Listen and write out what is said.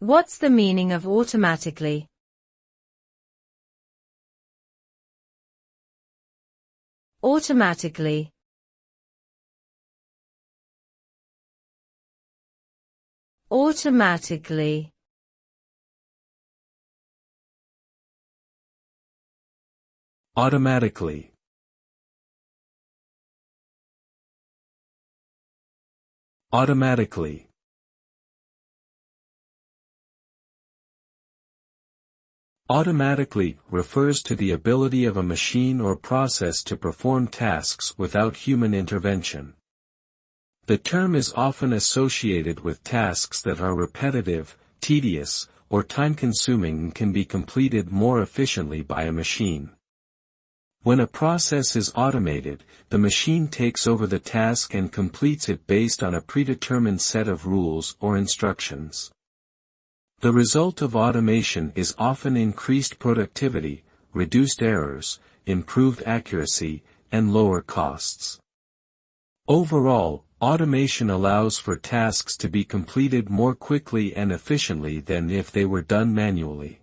What's the meaning of automatically? Automatically. Automatically. Automatically. Automatically. Automatically refers to the ability of a machine or process to perform tasks without human intervention. The term is often associated with tasks that are repetitive, tedious, or time-consuming and can be completed more efficiently by a machine. When a process is automated, the machine takes over the task and completes it based on a predetermined set of rules or instructions. The result of automation is often increased productivity, reduced errors, improved accuracy, and lower costs. Overall, automation allows for tasks to be completed more quickly and efficiently than if they were done manually.